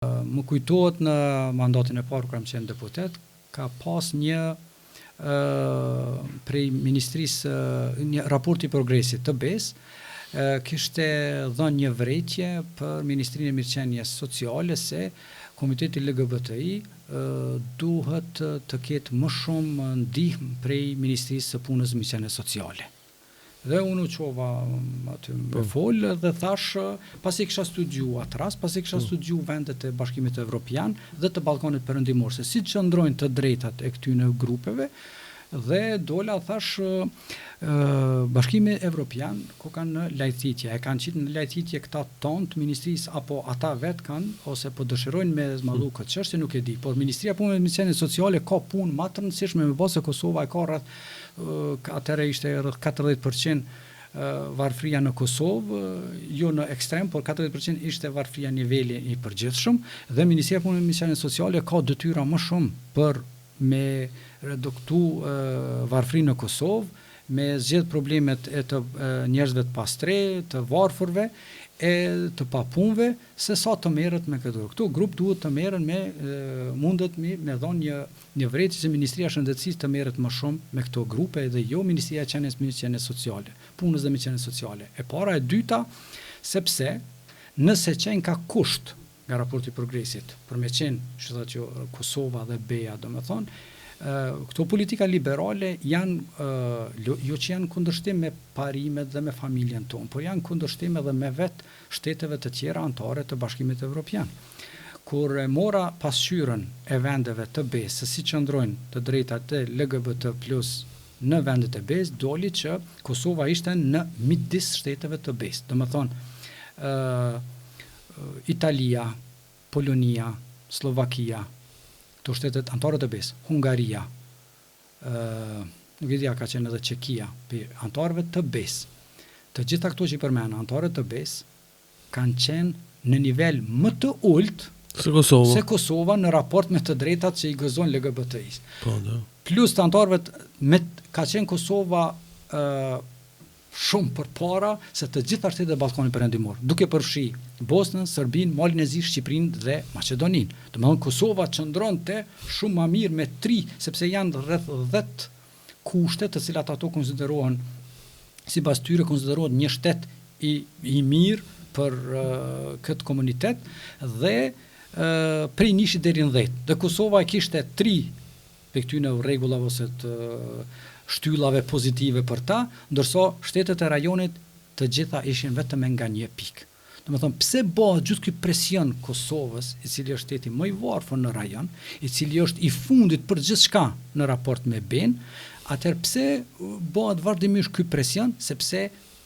Më kujtohet në mandatin e parë kur kam qenë deputet, ka pas një prej ministrisë një raport i progresit të BE-s, kishte dhënë një vërejtje për Ministrinë e Mirëqenies Sociale se Komiteti LGBTI duhet të ketë më shumë ndihmë prej Ministrisë së Punës dhe Mirëqenies Sociale. Dhe unë u qova aty me folë dhe thash, pasi kisha studiu atë rast, pasi kisha studiu vendet e Bashkimit Evropian dhe të Ballkanit Perëndimor, se si qëndrojnë të drejtat e këtyre grupeve, dhe dola thash Bashkimi Evropian ku kanë në lajthitje, e kanë qitë në lajthitje këta tonë të ministrisë, apo ata vetë kanë, ose po dëshirojnë me zmadhu këtë çështje, nuk e di, por Ministria e Punës dhe Mirëqenies Sociale ka punë më të rëndësishme me base Kosova e ka rreth atëherë ishte rreth 40% varfria në Kosovë, jo në ekstrem, por 40% ishte varfria niveli i përgjithshëm, dhe Ministria e Punës dhe Mirëqenies Sociale ka detyra më shumë për me reduktu varfrinë në Kosovë, me zgjedh problemet e të njerëzve të pastre, të varfërve, e të papunëve, se sa të merret me këto. Këto grup duhet të merren me mundet me dhënë një vërejtje se Ministria e Shëndetësisë të merret më shumë me këto grupe dhe jo Ministria e Mirëqenies Sociale, Punës dhe Mirëqenies Sociale. E para e dyta, sepse nëse qenë ka kusht nga raporti i progresit për me qenë që thotë që Kosova dhe BE-ja, domethënë, këto politika liberale janë jo që janë kundërshtim me parimet dhe me familjen tonë, por janë kundërshtim edhe me vetë shteteve të tjera anëtare të Bashkimit Evropian. Kur e mora pasqyrën e vendeve të BE-s, se si qëndrojnë të drejtat e LGBT+ në vendet e BE-s, doli që Kosova ishte në midis shteteve të BE-s. Domethënë Italia, Polonia, Slovakia, këto shtetet anëtare të BE-s, Hungaria, nuk e di a ka qenë edhe Çekia, për anëtarëve të BE-s. Të gjitha këto që i përmend, anëtarët të BE-s, kanë qenë në nivel më të ulët se Kosova në raport me të drejtat që i gëzojnë LGBT-is. Plus të anëtarëve ka qenë Kosova shumë përpara se të gjitha shtetet e Ballkanit Perëndimor, duke përfshi Bosnën, Serbinë, Malin e Zi, Shqipërinë dhe Maqedoninë. Domethënë Kosova qëndronte shumë më mirë me 3, sepse janë rreth 10 kushte të cilat ato konsiderohen, sipas tyre konsiderohet një shtet i mirë për këtë komunitet, dhe prej 1 deri në 10. Dhe Kosova e kishte 3 për këtyre rregullave ose të shtyllave pozitive për ta, ndërsa shtetet e rajonit të gjitha ishin vetëm nga 1 pikë. Domethënë, pse bëhet gjithë ky presion Kosovës, i cili është shteti më i varfër në rajon, i cili është i fundit për gjithçka në raport me BE-n, atëherë pse bëhet vazhdimisht ky presion? Sepse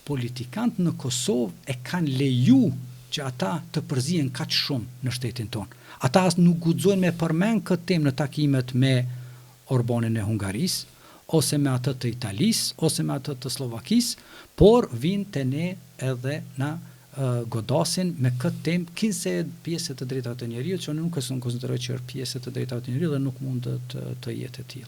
politikanët në Kosovë e kanë leju që ata të përzihen kaq shumë në shtetin tonë. Ata as nuk guxojnë me përmend këtë temë në takimet me Orbanin e Hungarisë, ose me atë të Italisë, ose me atë të Slovakisë, por vinë te ne edhe na godasin me këtë temë, kinse pjesë të drejtave të njerëzit, që unë nuk e konsideroj që është pjesë të drejtave të njerëzit dhe nuk mund të jetë e tillë.